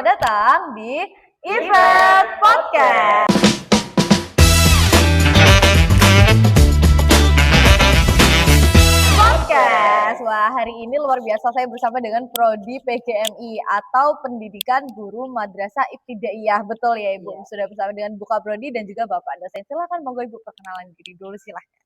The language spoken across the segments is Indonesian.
datang di Event Podcast. Wah, hari ini luar biasa, saya bersama dengan Prodi PGMI atau Pendidikan Guru Madrasah Ibtidaiyah. Betul ya Ibu? Sudah bersama dengan Bu Kaprodi dan juga Bapak dosen. Silakan monggo Ibu perkenalan diri dulu silahkan.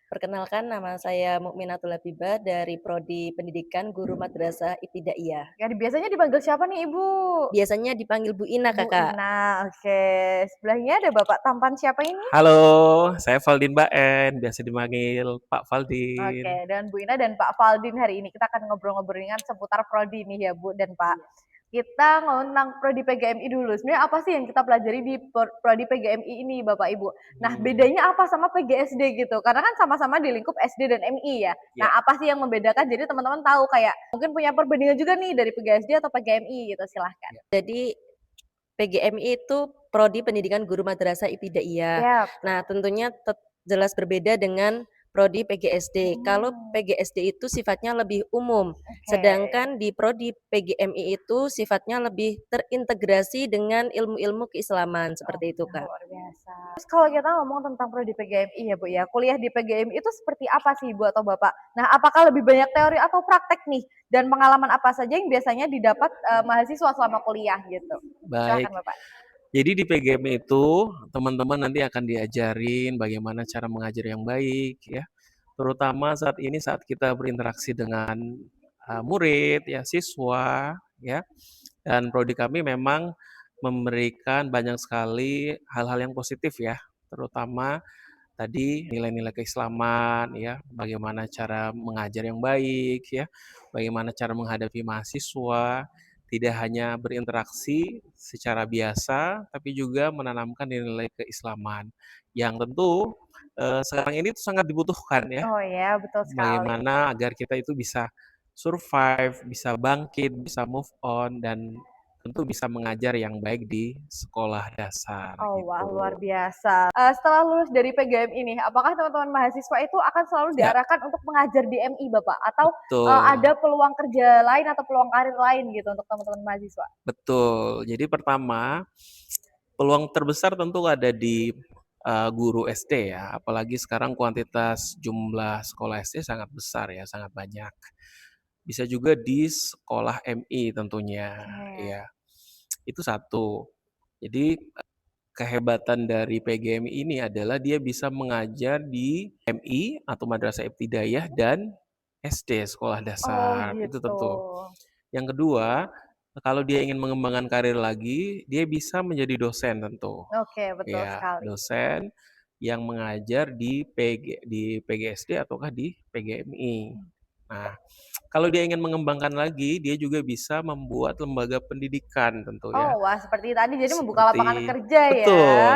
Perkenalkan, nama saya Mukminatul Labibah dari Prodi Pendidikan Guru Madrasah Ibtidaiyah. Ya, biasanya dipanggil siapa nih Ibu? Biasanya dipanggil Bu Ina, Bu Kakak. Ina, oke. Sebelahnya ada Bapak tampan siapa ini? Halo, saya Valdin Baen, biasa dipanggil Pak Valdin. Oke, dan Bu Ina dan Pak Valdin hari ini kita akan ngobrol-ngobrol ringan seputar Prodi nih ya Bu dan Pak. Kita ngomong tentang Prodi PGMI dulu. Sebenarnya apa sih yang kita pelajari di Prodi PGMI ini Bapak Ibu? Nah, bedanya apa sama PGSD gitu? Karena kan sama-sama di lingkup SD dan MI ya. Nah, apa sih yang membedakan? Jadi teman-teman tahu kayak mungkin punya perbandingan juga nih dari PGSD atau PGMI gitu. Silahkan. Jadi PGMI itu Prodi Pendidikan Guru Madrasah Ibtidaiyah. Yap. Nah, tentunya jelas berbeda dengan Prodi PGSD. Kalau PGSD itu sifatnya lebih umum, sedangkan di Prodi PGMI itu sifatnya lebih terintegrasi dengan ilmu-ilmu keislaman, seperti itu, Kak. Luar biasa. Terus kalau kita ngomong tentang Prodi PGMI ya Bu ya, kuliah di PGMI itu seperti apa sih Ibu atau Bapak? Nah, apakah lebih banyak teori atau praktek nih? Dan pengalaman apa saja yang biasanya didapat mahasiswa selama kuliah gitu? Baik. Silakan Bapak. Jadi di PGMI itu teman-teman nanti akan diajarin bagaimana cara mengajar yang baik ya. Terutama saat kita berinteraksi dengan murid ya, siswa ya. Dan prodi kami memang memberikan banyak sekali hal-hal yang positif ya, terutama tadi nilai-nilai keislaman ya, bagaimana cara mengajar yang baik ya, bagaimana cara menghadapi mahasiswa, tidak hanya berinteraksi secara biasa, tapi juga menanamkan nilai keislaman yang tentu sekarang ini tuh sangat dibutuhkan ya. Oh ya, betul sekali. Bagaimana agar kita itu bisa survive, bisa bangkit, bisa move on, dan tentu bisa mengajar yang baik di sekolah dasar Oh wah, gitu. luar biasa. Setelah lulus dari PGM ini, apakah teman-teman mahasiswa itu akan selalu Ya. diarahkan untuk mengajar di MI Bapak? Atau Betul. ada peluang kerja lain atau peluang karir lain gitu untuk teman-teman mahasiswa? Betul. Jadi pertama, peluang terbesar tentu ada di guru SD ya, apalagi sekarang kuantitas jumlah sekolah SD sangat besar ya, sangat banyak. Bisa juga di sekolah MI tentunya, ya. Itu satu. Jadi kehebatan dari PGMI ini adalah dia bisa mengajar di MI atau Madrasah Ibtidaiyah dan SD, sekolah dasar. Oh Itu gitu. tentu. Yang kedua, kalau dia ingin mengembangkan karir lagi, dia bisa menjadi dosen tentu. Oke, betul Ya, sekali. dosen yang mengajar di PGSD ataukah di PGMI. Nah, kalau dia ingin mengembangkan lagi, dia juga bisa membuat lembaga pendidikan tentu ya. Oh wah, seperti tadi jadi membuka lapangan kerja ya. Betul.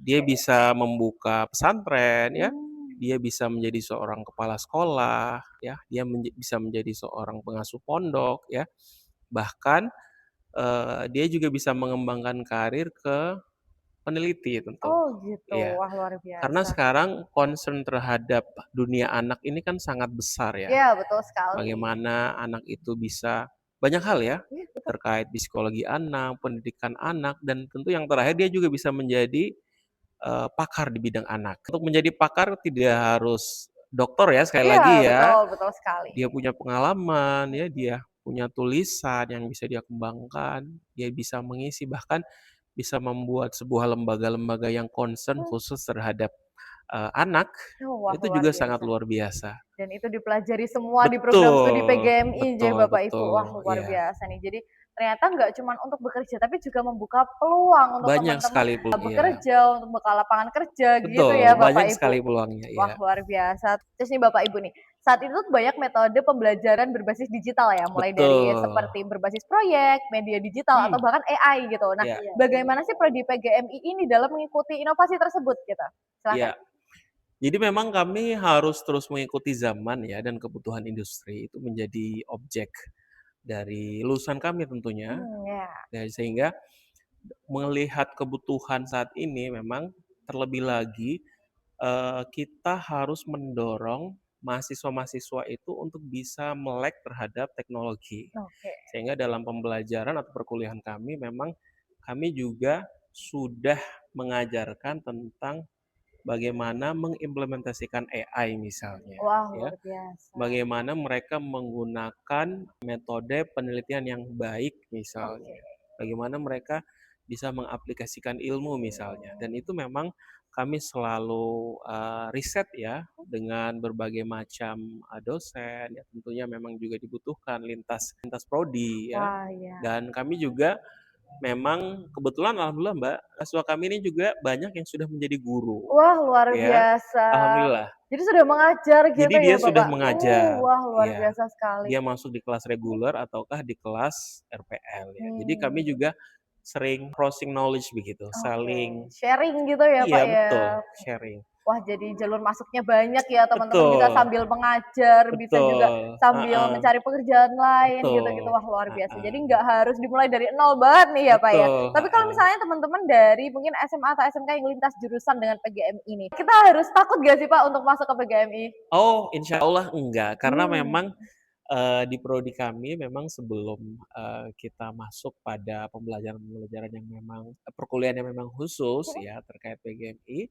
Dia bisa membuka pesantren ya. Dia bisa menjadi seorang kepala sekolah ya. Dia bisa menjadi seorang pengasuh pondok ya. Bahkan dia juga bisa mengembangkan karir ke peneliti tentu. Oh gitu, Ya. wah luar biasa. Karena sekarang concern terhadap dunia anak ini kan sangat besar ya. Iya, betul sekali. Bagaimana anak itu bisa banyak hal ya terkait psikologi anak, pendidikan anak, dan tentu yang terakhir dia juga bisa menjadi pakar di bidang anak. Untuk menjadi pakar tidak harus dokter ya, sekali lagi ya. Betul sekali. Dia punya pengalaman ya, dia punya tulisan yang bisa dia kembangkan, dia bisa mengisi, bahkan bisa membuat sebuah lembaga-lembaga yang concern khusus terhadap anak. Oh, wah, Itu luar juga biasa. sangat luar biasa. Dan itu dipelajari semua di program studi PGMI ya Bapak Ibu. Wah, luar Iya. biasa nih. Jadi ternyata nggak cuma untuk bekerja, tapi juga membuka peluang untuk Banyak teman-teman sekali peluang, iya. bekerja, untuk buka lapangan kerja gitu Betul, ya Bapak banyak Ibu. sekali peluangnya, Wah, ya. luar biasa. Terus nih Bapak Ibu nih, saat itu tuh banyak metode pembelajaran berbasis digital ya, mulai dari Betul. seperti berbasis proyek, media digital, atau bahkan AI gitu. Nah, Iya. bagaimana sih Prodi PGMI ini dalam mengikuti inovasi tersebut gitu? Silakan. Iya. Jadi memang kami harus terus mengikuti zaman ya, dan kebutuhan industri itu menjadi objek dari lulusan kami tentunya. Ya. Dan sehingga melihat kebutuhan saat ini memang terlebih lagi kita harus mendorong mahasiswa-mahasiswa itu untuk bisa melek terhadap teknologi. Oke. Sehingga dalam pembelajaran atau perkuliahan kami memang kami juga sudah mengajarkan tentang bagaimana mengimplementasikan AI misalnya, Wah, ya. luar biasa. Bagaimana mereka menggunakan metode penelitian yang baik misalnya. Oke. Bagaimana mereka bisa mengaplikasikan ilmu misalnya. Dan itu memang kami selalu riset ya dengan berbagai macam dosen ya, tentunya memang juga dibutuhkan lintas prodi ya. Wah, iya. Dan kami juga memang kebetulan alhamdulillah Mbak, mahasiswa kami ini juga banyak yang sudah menjadi guru Wah, luar ya. biasa. Alhamdulillah. Jadi sudah mengajar gitu Jadi ya, dia sudah Bapak? mengajar. Wah, luar Iya. biasa sekali. Dia masuk di kelas reguler ataukah di kelas RPL ya. Jadi kami Hmm. juga sering crossing knowledge begitu, Oke. saling Sharing gitu ya, Pak iya ya? betul, sharing. Wah, jadi jalur masuknya banyak ya, teman-teman bisa Betul, sambil mengajar, bisa juga betul, sambil mencari pekerjaan lain gitu-gitu. betul, Wah, luar biasa. Jadi nggak harus dimulai dari nol banget nih ya, Pak ya. betul, Tapi kalau misalnya teman-teman dari mungkin SMA atau SMK yang lintas jurusan dengan PGMI ini, kita harus takut gak sih, Pak, untuk masuk ke PGMI? Oh, insya Allah enggak, karena Hmm. memang di prodi kami memang sebelum kita masuk pada pembelajaran-pembelajaran yang memang perkuliahan yang memang khusus ya terkait PGMI,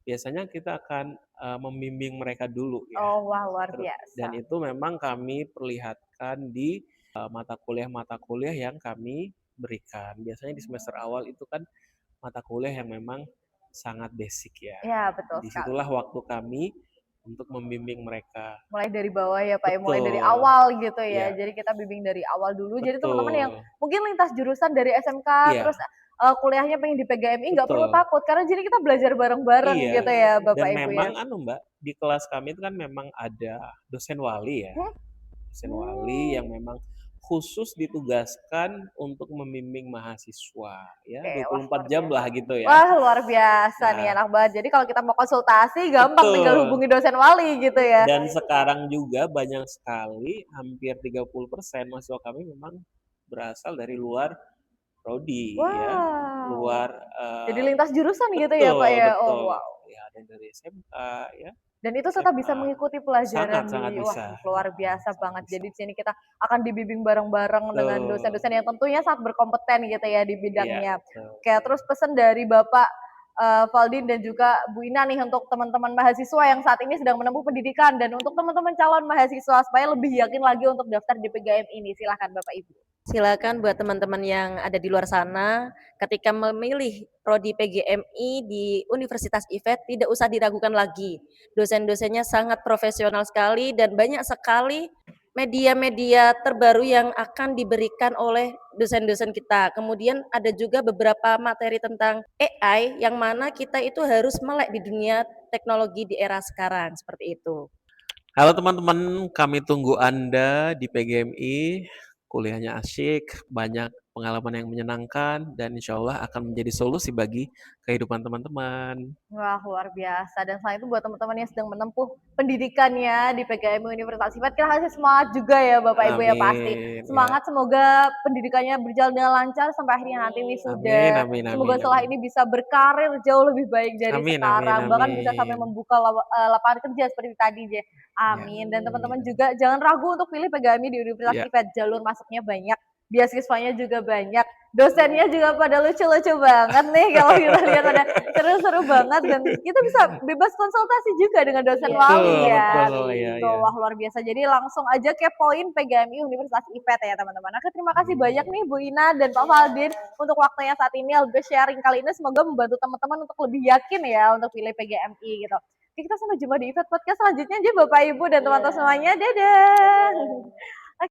biasanya kita akan membimbing mereka dulu ya. Oh, wah, luar biasa. Dan itu memang kami perlihatkan di mata kuliah yang kami berikan. Biasanya di semester awal itu kan mata kuliah yang memang sangat basic ya. Ya, betul sekali. Disitulah waktu kami untuk membimbing mereka. Mulai dari bawah ya, Pak ya, mulai dari Betul. awal gitu ya. Iya. Jadi kita bimbing dari awal dulu. Jadi teman-teman yang Betul. mungkin lintas jurusan dari SMK Iya. terus kuliahnya pengen di PGMI nggak perlu Betul. takut karena jadi kita belajar bareng-bareng Iya. gitu ya, Bapak Dan Ibu ya. memang Mbak, di kelas kami itu kan memang ada dosen wali ya. Dosen wali yang memang khusus ditugaskan untuk membimbing mahasiswa ya, Oke, wah, 24 luar jam lah biasa. gitu ya. Wah, luar biasa nih, Nah, enak banget. Jadi kalau kita mau konsultasi gampang tinggal betul. hubungi dosen wali gitu ya. Dan sekarang juga banyak sekali, hampir 30% mahasiswa kami memang berasal dari luar prodi ya, luar Wow. Jadi lintas jurusan gitu ya, Pak betul, ya. Oh, betul. wow. Ya, ada yang dari SMK ya, Dan itu tetap bisa SMA. mengikuti pelajaran Sangat di wah, bisa. luar biasa Sangat banget. bisa. Jadi di sini kita akan dibimbing bareng-bareng dengan Betul. dosen-dosen yang tentunya sangat berkompeten gitu ya di Iya, bidangnya. betul. Oke, terus pesan dari Bapak Valdin dan juga Bu Ina nih untuk teman-teman mahasiswa yang saat ini sedang menempuh pendidikan dan untuk teman-teman calon mahasiswa supaya lebih yakin lagi untuk daftar di PGM ini. Silakan Bapak Ibu. Silakan buat teman-teman yang ada di luar sana, ketika memilih prodi PGMI di Universitas IFET tidak usah diragukan lagi. Dosen-dosennya sangat profesional sekali dan banyak sekali media-media terbaru yang akan diberikan oleh dosen-dosen kita. Kemudian ada juga beberapa materi tentang AI yang mana kita itu harus melek di dunia teknologi di era sekarang, seperti itu. Halo teman-teman, kami tunggu Anda di PGMI. Kuliahnya asyik, banyak pengalaman yang menyenangkan, dan insya Allah akan menjadi solusi bagi kehidupan teman-teman. Wah, luar biasa. Dan selain itu buat teman-teman yang sedang menempuh pendidikannya di PGMI Universitas IFET, kita kasih semangat juga ya Bapak Ibu ya pasti. Amin. Semangat, semoga pendidikannya berjalan dengan lancar sampai akhirnya nanti wisuda. Amin. Semoga setelah ini bisa berkarir jauh lebih baik dari Amin. sekarang. Bahkan bisa sampai membuka lapangan kerja seperti tadi. Amin. Dan teman-teman juga jangan ragu untuk pilih PGMI di Universitas IFET. Jalur masuknya banyak. Beasiswanya juga banyak, dosennya juga pada lucu-lucu banget nih kalau kita lihat ada seru-seru banget dan kita bisa bebas konsultasi juga dengan dosen wali ya. Betul, Gitu, wah luar biasa. Jadi langsung aja kepoin PGMI Universitas IFET ya teman-teman. Oke, terima kasih banyak nih Bu Ina dan Pak Valdin untuk waktunya saat ini. Algo sharing kali ini semoga membantu teman-teman untuk lebih yakin ya untuk pilih PGMI gitu. Oke, kita sampai jumpa di IFET Podcast selanjutnya aja Bapak Ibu dan teman-teman semuanya. Dadah.